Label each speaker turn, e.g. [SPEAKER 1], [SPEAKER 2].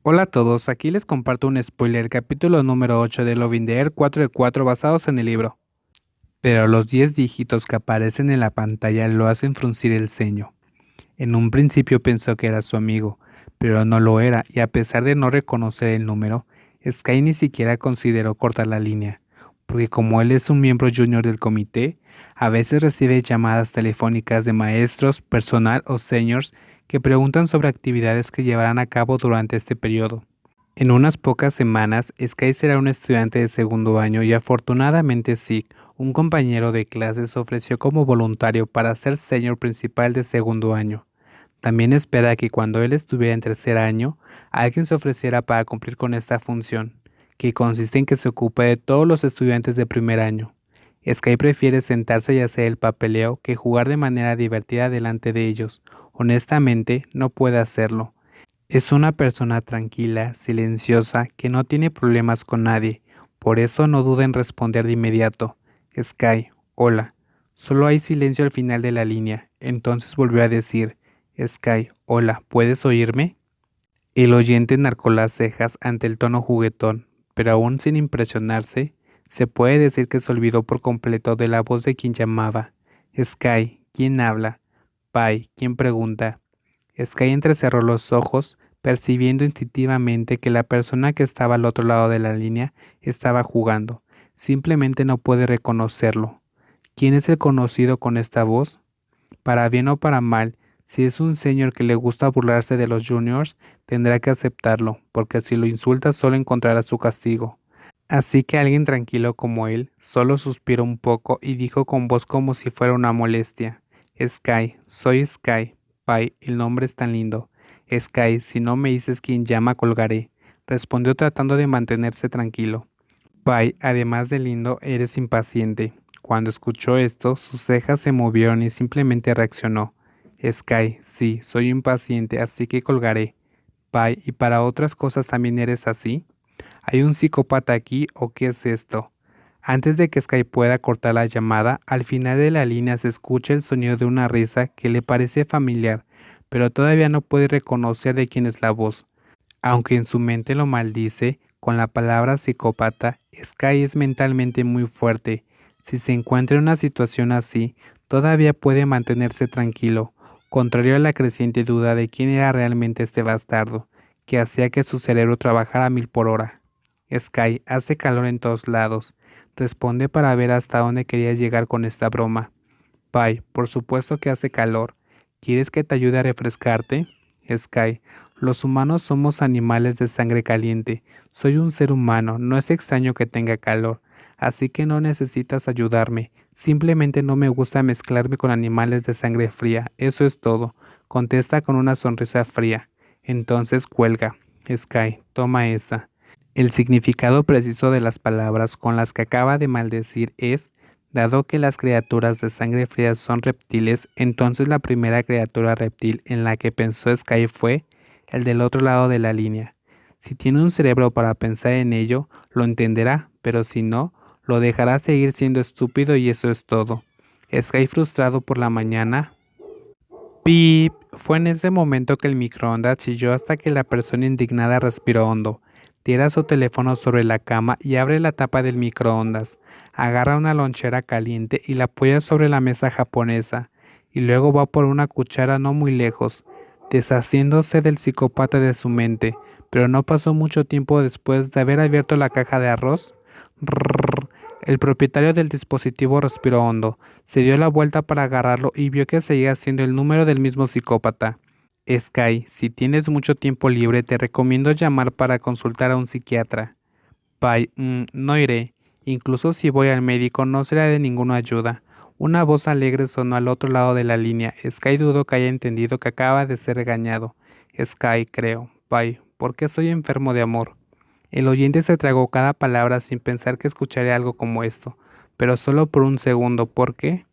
[SPEAKER 1] Hola a todos, aquí les comparto un spoiler, capítulo número 8 de Loving the Air 4 de 4 basados en el libro. Pero los 10 dígitos que aparecen en la pantalla lo hacen fruncir el ceño. En un principio pensó que era su amigo, pero no lo era y a pesar de no reconocer el número, Sky ni siquiera consideró cortar la línea, porque como él es un miembro junior del comité, a veces recibe llamadas telefónicas de maestros, personal o seniors que preguntan sobre actividades que llevarán a cabo durante este periodo. En unas pocas semanas, Sky será un estudiante de segundo año y afortunadamente Zeke, un compañero de clase, se ofreció como voluntario para ser senior principal de segundo año. También espera que cuando él estuviera en tercer año, alguien se ofreciera para cumplir con esta función, que consiste en que se ocupe de todos los estudiantes de primer año. Sky prefiere sentarse y hacer el papeleo que jugar de manera divertida delante de ellos. Honestamente, no puede hacerlo. Es una persona tranquila, silenciosa, que no tiene problemas con nadie. Por eso no duda en responder de inmediato. Sky, hola. Solo hay silencio al final de la línea. Entonces volvió a decir, Sky, hola, ¿puedes oírme? El oyente enarcó las cejas ante el tono juguetón, pero aún sin impresionarse, se puede decir que se olvidó por completo de la voz de quien llamaba. Sky, ¿quién habla? Pai, ¿quién pregunta? Sky entrecerró los ojos, percibiendo instintivamente que la persona que estaba al otro lado de la línea estaba jugando. Simplemente no puede reconocerlo. ¿Quién es el conocido con esta voz? Para bien o para mal, si es un señor que le gusta burlarse de los juniors, tendrá que aceptarlo, porque si lo insulta solo encontrará su castigo. Así que alguien tranquilo como él solo suspiró un poco y dijo con voz como si fuera una molestia. Sky, soy Sky. Pai, el nombre es tan lindo. Sky, si no me dices quién llama, colgaré. Respondió tratando de mantenerse tranquilo. Pai, además de lindo, eres impaciente. Cuando escuchó esto, sus cejas se movieron y simplemente reaccionó. Sky, sí, soy impaciente, así que colgaré. Pai, ¿y para otras cosas también eres así? ¿Hay un psicópata aquí o qué es esto? Antes de que Sky pueda cortar la llamada, al final de la línea se escucha el sonido de una risa que le parece familiar, pero todavía no puede reconocer de quién es la voz. Aunque en su mente lo maldice con la palabra psicópata, Sky es mentalmente muy fuerte. Si se encuentra en una situación así, todavía puede mantenerse tranquilo, contrario a la creciente duda de quién era realmente este bastardo, que hacía que su cerebro trabajara a 1000 por hora. Sky, hace calor en todos lados. Responde para ver hasta dónde quería llegar con esta broma. Pai, por supuesto que hace calor. ¿Quieres que te ayude a refrescarte? Sky, los humanos somos animales de sangre caliente. Soy un ser humano, no es extraño que tenga calor. Así que no necesitas ayudarme. Simplemente no me gusta mezclarme con animales de sangre fría. Eso es todo. Contesta con una sonrisa fría. Entonces cuelga. Sky, toma esa. El significado preciso de las palabras con las que acaba de maldecir es, dado que las criaturas de sangre fría son reptiles, entonces la primera criatura reptil en la que pensó Sky fue el del otro lado de la línea. Si tiene un cerebro para pensar en ello, lo entenderá, pero si no, lo dejará seguir siendo estúpido y eso es todo. Sky, frustrado por la mañana, ¡pip! Fue en ese momento que el microondas chilló hasta que la persona indignada respiró hondo. Tira su teléfono sobre la cama y abre la tapa del microondas. Agarra una lonchera caliente y la apoya sobre la mesa japonesa. Y luego va por una cuchara no muy lejos, deshaciéndose del psicópata de su mente. Pero no pasó mucho tiempo después de haber abierto la caja de arroz. Rrrr. El propietario del dispositivo respiró hondo. Se dio la vuelta para agarrarlo y vio que seguía siendo el número del mismo psicópata. Sky, si tienes mucho tiempo libre, te recomiendo llamar para consultar a un psiquiatra. Pai, no iré. Incluso si voy al médico, no será de ninguna ayuda. Una voz alegre sonó al otro lado de la línea. Sky dudó que haya entendido que acaba de ser regañado. Sky, creo. Pai, ¿por qué soy enfermo de amor? El oyente se tragó cada palabra sin pensar que escucharía algo como esto, pero solo por un segundo. ¿Por qué?